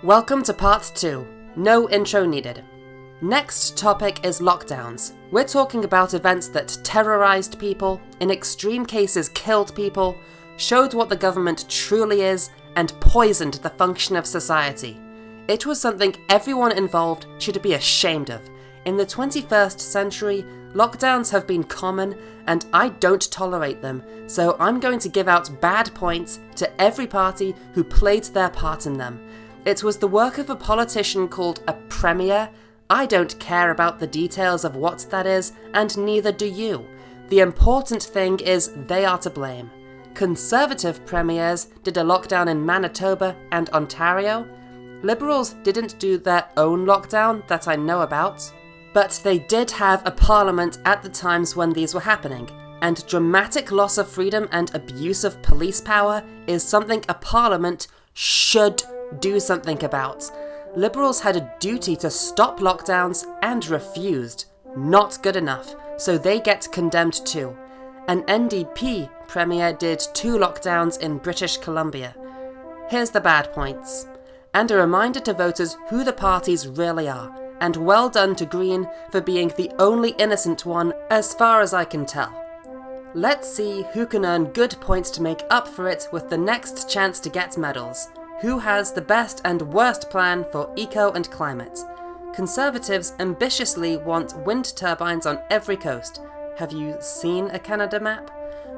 Welcome to part 2. No intro needed. Next topic is lockdowns. We're talking about events that terrorized people, in extreme cases killed people, showed what the government truly is, and poisoned the function of society. It was something everyone involved should be ashamed of. In the 21st century, lockdowns have been common, and I don't tolerate them, so I'm going to give out bad points to every party who played their part in them. It was the work of a politician called a premier. I don't care about the details of what that is, and neither do you. The important thing is they are to blame. Conservative premiers did a lockdown in Manitoba and Ontario. Liberals didn't do their own lockdown that I know about. But they did have a parliament at the times when these were happening, and dramatic loss of freedom and abuse of police power is something a parliament should do something about. Liberals had a duty to stop lockdowns and refused. Not good enough, so they get condemned too. An NDP premier did 2 lockdowns in British Columbia. Here's the bad points. And a reminder to voters who the parties really are. And well done to Green for being the only innocent one as far as I can tell. Let's see who can earn good points to make up for it with the next chance to get medals. Who has the best and worst plan for eco and climate? Conservatives ambitiously want wind turbines on every coast. Have you seen a Canada map?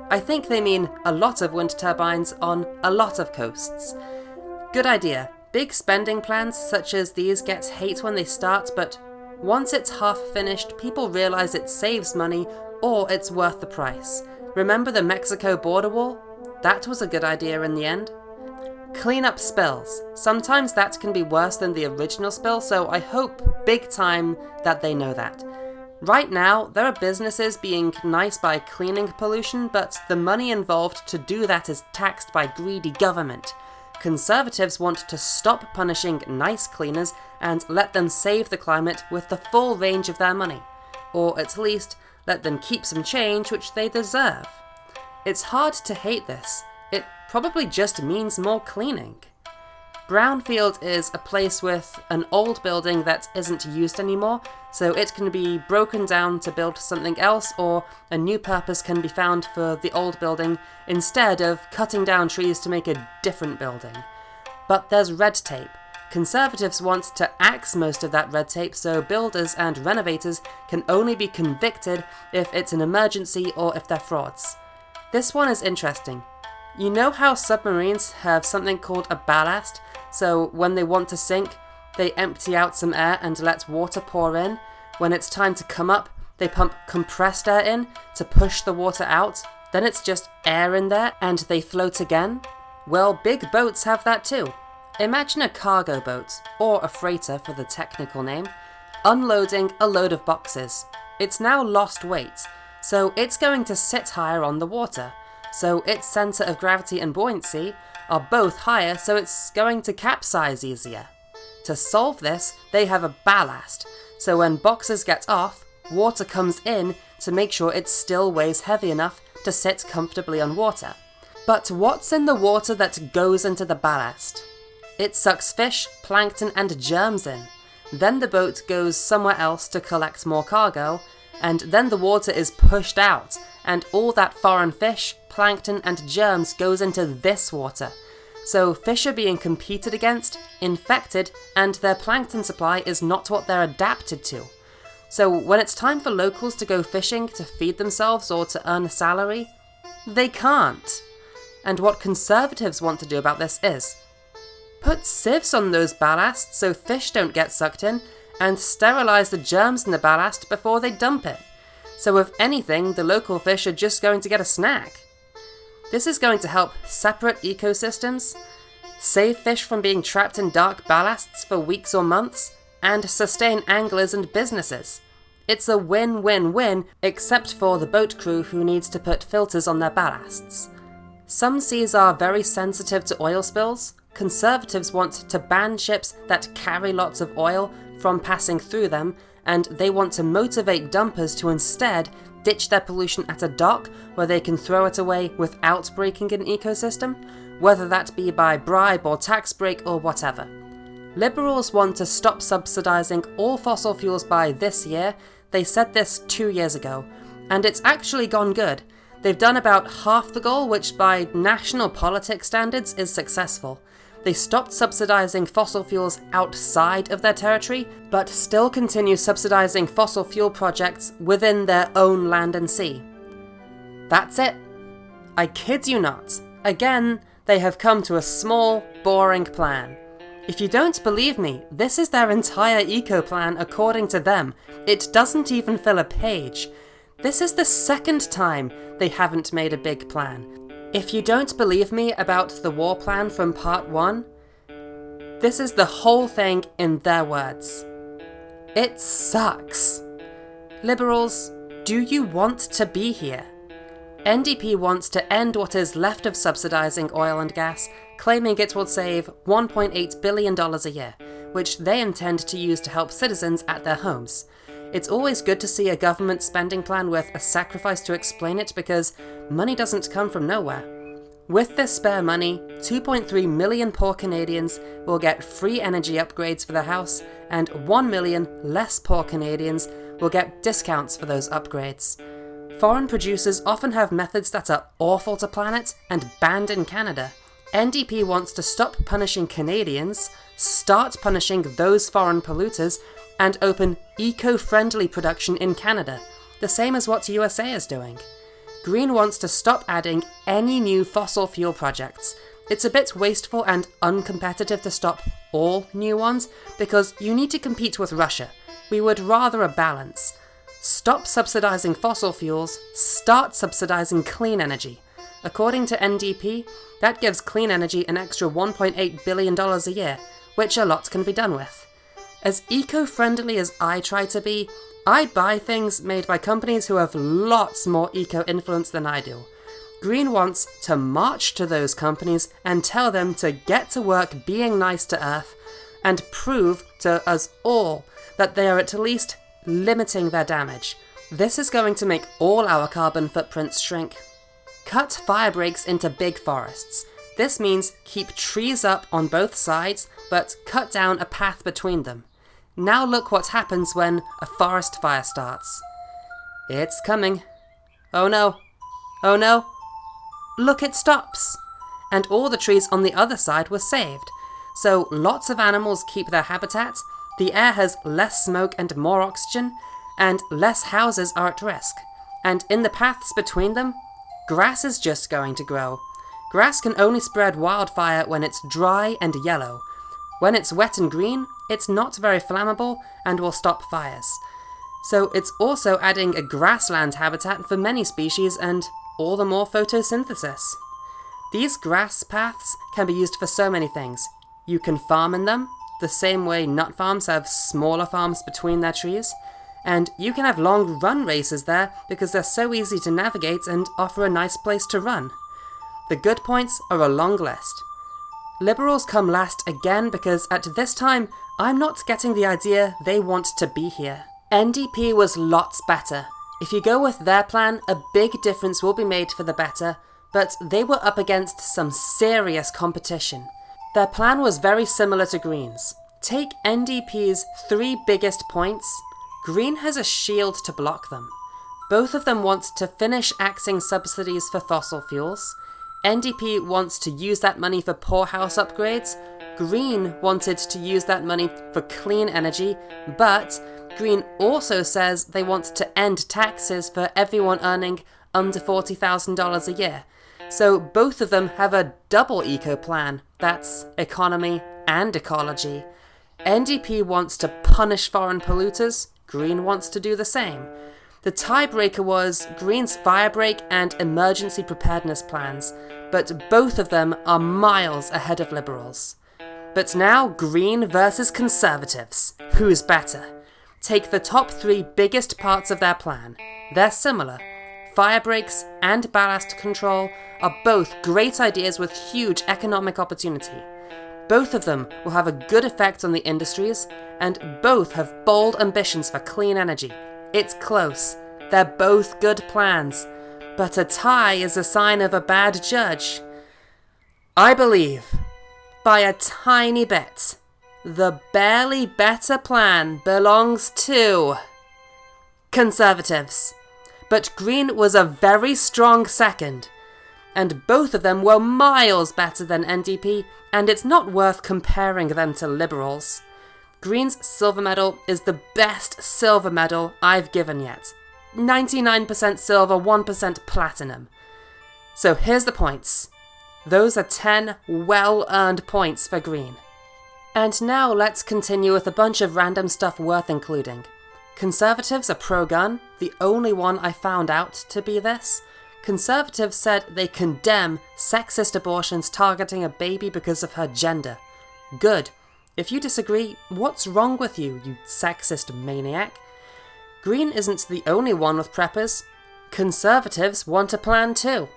I think they mean a lot of wind turbines on a lot of coasts. Good idea. Big spending plans such as these get hate when they start, but once it's half finished, people realise it saves money or it's worth the price. Remember the Mexico border wall? That was a good idea in the end. Clean up spills. Sometimes that can be worse than the original spill, so I hope big time that they know that. Right now, there are businesses being nice by cleaning pollution, but the money involved to do that is taxed by greedy government. Conservatives want to stop punishing nice cleaners and let them save the climate with the full range of their money. Or at least, let them keep some change which they deserve. It's hard to hate this. It probably just means more cleaning. Brownfield is a place with an old building that isn't used anymore, so it can be broken down to build something else, or a new purpose can be found for the old building instead of cutting down trees to make a different building. But there's red tape. Conservatives want to axe most of that red tape so builders and renovators can only be convicted if it's an emergency or if they're frauds. This one is interesting. You know how submarines have something called a ballast, so when they want to sink, they empty out some air and let water pour in. When it's time to come up, they pump compressed air in to push the water out. Then it's just air in there and they float again. Well, big boats have that too. Imagine a cargo boat, or a freighter for the technical name, unloading a load of boxes. It's now lost weight, so it's going to sit higher on the water. So its centre of gravity and buoyancy are both higher, so it's going to capsize easier. To solve this, they have a ballast, so when boxes get off, water comes in to make sure it still weighs heavy enough to sit comfortably on water. But what's in the water that goes into the ballast? It sucks fish, plankton and germs in. Then the boat goes somewhere else to collect more cargo, and then the water is pushed out, and all that foreign fish, plankton and germs goes into this water. So fish are being competed against, infected, and their plankton supply is not what they're adapted to. So when it's time for locals to go fishing to feed themselves or to earn a salary, they can't. And what Conservatives want to do about this is put sieves on those ballasts so fish don't get sucked in, and sterilise the germs in the ballast before they dump it. So if anything, the local fish are just going to get a snack. This is going to help separate ecosystems, save fish from being trapped in dark ballasts for weeks or months, and sustain anglers and businesses. It's a win-win-win, except for the boat crew who needs to put filters on their ballasts. Some seas are very sensitive to oil spills. Conservatives want to ban ships that carry lots of oil from passing through them, and they want to motivate dumpers to instead ditch their pollution at a dock where they can throw it away without breaking an ecosystem, whether that be by bribe or tax break or whatever. Liberals want to stop subsidising all fossil fuels by this year. They said this 2 years ago, and it's actually gone good. They've done about half the goal, which by national politics standards is successful. They stopped subsidising fossil fuels outside of their territory, but still continue subsidising fossil fuel projects within their own land and sea. That's it. I kid you not. Again, they have come to a small, boring plan. If you don't believe me, this is their entire eco-plan according to them. It doesn't even fill a page. This is the second time they haven't made a big plan. If you don't believe me about the war plan from part 1, this is the whole thing in their words. It sucks. Liberals, do you want to be here? NDP wants to end what is left of subsidising oil and gas, claiming it will save $1.8 billion a year, which they intend to use to help citizens at their homes. It's always good to see a government spending plan with a sacrifice to explain it, because money doesn't come from nowhere. With this spare money, 2.3 million poor Canadians will get free energy upgrades for their house, and 1 million less poor Canadians will get discounts for those upgrades. Foreign producers often have methods that are awful to planet and banned in Canada. NDP wants to stop punishing Canadians, start punishing those foreign polluters, and open eco-friendly production in Canada, the same as what USA is doing. Green wants to stop adding any new fossil fuel projects. It's a bit wasteful and uncompetitive to stop all new ones, because you need to compete with Russia. We would rather a balance. Stop subsidising fossil fuels, start subsidising clean energy. According to NDP, that gives clean energy an extra $1.8 billion a year, which a lot can be done with. As eco-friendly as I try to be, I buy things made by companies who have lots more eco-influence than I do. Green wants to march to those companies and tell them to get to work being nice to Earth, and prove to us all that they are at least limiting their damage. This is going to make all our carbon footprints shrink. Cut fire breaks into big forests. This means keep trees up on both sides, but cut down a path between them. Now look what happens when a forest fire starts. It's coming. Oh no. Oh no. Look, it stops. And all the trees on the other side were saved. So lots of animals keep their habitat, the air has less smoke and more oxygen, and less houses are at risk. And in the paths between them, grass is just going to grow. Grass can only spread wildfire when it's dry and yellow. When it's wet and green, it's not very flammable and will stop fires. So it's also adding a grassland habitat for many species and all the more photosynthesis. These grass paths can be used for so many things. You can farm in them, the same way nut farms have smaller farms between their trees, and you can have long run races there because they're so easy to navigate and offer a nice place to run. The good points are a long list. Liberals come last again because at this time, I'm not getting the idea they want to be here. NDP was lots better. If you go with their plan, a big difference will be made for the better, but they were up against some serious competition. Their plan was very similar to Green's. Take NDP's 3 biggest points. Green has a shield to block them. Both of them want to finish axing subsidies for fossil fuels. NDP wants to use that money for poor house upgrades. Green wanted to use that money for clean energy, but Green also says they want to end taxes for everyone earning under $40,000 a year. So both of them have a double eco plan. That's economy and ecology. NDP wants to punish foreign polluters. Green wants to do the same. The tiebreaker was Green's firebreak and emergency preparedness plans, but both of them are miles ahead of Liberals. But now Green versus Conservatives. Who's better? Take the top 3 biggest parts of their plan. They're similar. Firebreaks and ballast control are both great ideas with huge economic opportunity. Both of them will have a good effect on the industries, and both have bold ambitions for clean energy. It's close. They're both good plans, but a tie is a sign of a bad judge. I believe, by a tiny bit, the barely better plan belongs to Conservatives. But Green was a very strong second, and both of them were miles better than NDP, and it's not worth comparing them to Liberals. Green's silver medal is the best silver medal I've given yet. 99% silver, 1% platinum. So here's the points. Those are 10 well-earned points for Green. And now let's continue with a bunch of random stuff worth including. Conservatives are pro-gun, the only one I found out to be this. Conservatives said they condemn sexist abortions targeting a baby because of her gender. Good. If you disagree, what's wrong with you, you sexist maniac? Green isn't the only one with preppers. Conservatives want a plan too.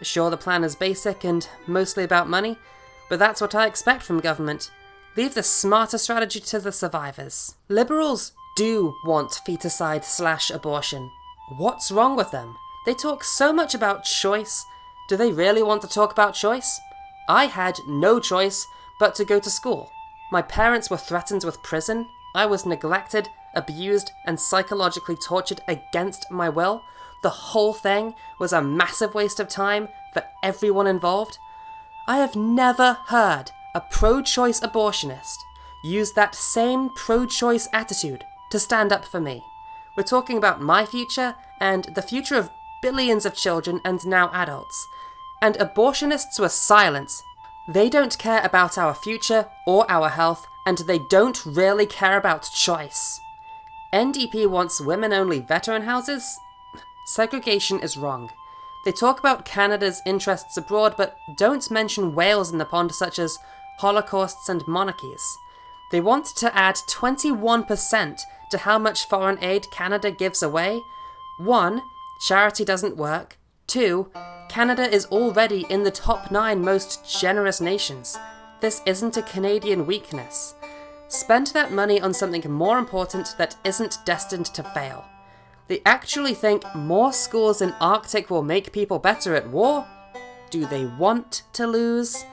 Sure, the plan is basic and mostly about money, but that's what I expect from government. Leave the smarter strategy to the survivors. Liberals do want feticide/abortion. What's wrong with them? They talk so much about choice. Do they really want to talk about choice? I had no choice but to go to school. My parents were threatened with prison. I was neglected, abused, and psychologically tortured against my will. The whole thing was a massive waste of time for everyone involved. I have never heard a pro-choice abortionist use that same pro-choice attitude to stand up for me. We're talking about my future and the future of billions of children and now adults. And abortionists were silent. They don't care about our future or our health, and they don't really care about choice. NDP wants women-only veteran houses? Segregation is wrong. They talk about Canada's interests abroad, but don't mention whales in the pond such as holocausts and monarchies. They want to add 21% to how much foreign aid Canada gives away. 1. Charity doesn't work. 2. Canada is already in the top 9 most generous nations. This isn't a Canadian weakness. Spend that money on something more important that isn't destined to fail. They actually think more schools in Arctic will make people better at war? Do they want to lose?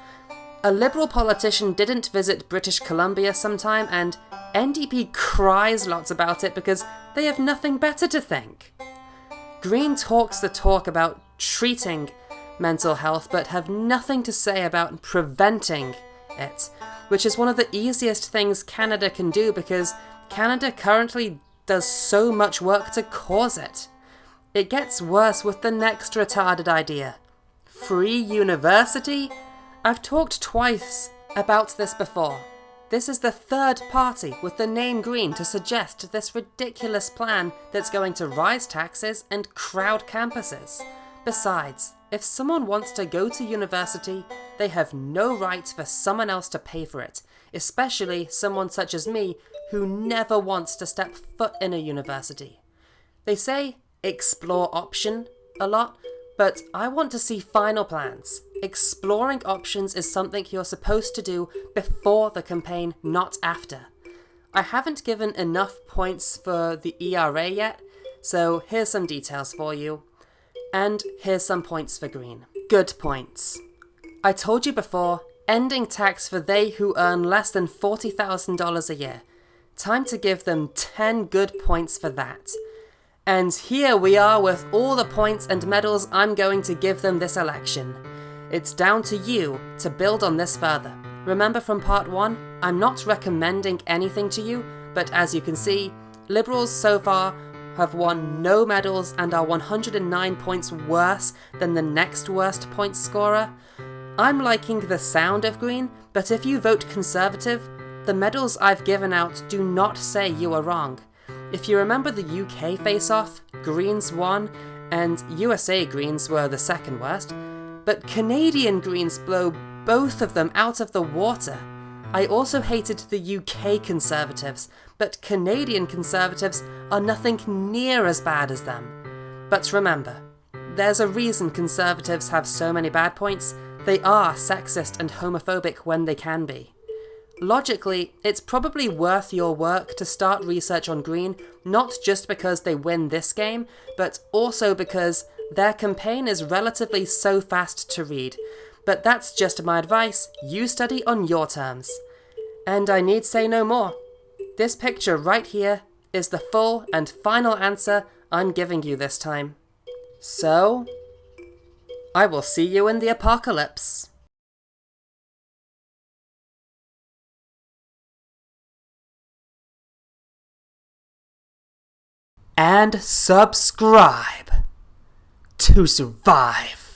A Liberal politician didn't visit British Columbia sometime, and NDP cries lots about it because they have nothing better to think. Green talks the talk about treating mental health, but have nothing to say about preventing it, which is one of the easiest things Canada can do because Canada currently does so much work to cause it. It gets worse with the next retarded idea. Free university? I've talked twice about this before. This is the third party with the name Green to suggest this ridiculous plan that's going to rise taxes and crowd campuses. Besides, if someone wants to go to university, they have no right for someone else to pay for it, especially someone such as me who never wants to step foot in a university. They say explore option a lot, but I want to see final plans. Exploring options is something you're supposed to do before the campaign, not after. I haven't given enough points for the ERA yet, so here's some details for you. And here's some points for Green. Good points. I told you before, ending tax for they who earn less than $40,000 a year. Time to give them 10 good points for that. And here we are with all the points and medals I'm going to give them this election. It's down to you to build on this further. Remember from part 1, I'm not recommending anything to you, but as you can see, Liberals so far have won no medals and are 109 points worse than the next worst point scorer. I'm liking the sound of Green, but if you vote Conservative, the medals I've given out do not say you are wrong. If you remember the UK face-off, Greens won, and USA Greens were the second worst, but Canadian Greens blow both of them out of the water. I also hated the UK Conservatives, but Canadian Conservatives are nothing near as bad as them. But remember, there's a reason Conservatives have so many bad points. They are sexist and homophobic when they can be. Logically, it's probably worth your work to start research on Green, not just because they win this game, but also because their campaign is relatively so fast to read. But that's just my advice, you study on your terms. And I need say no more. This picture right here is the full and final answer I'm giving you this time. So, I will see you in the apocalypse. And subscribe to survive.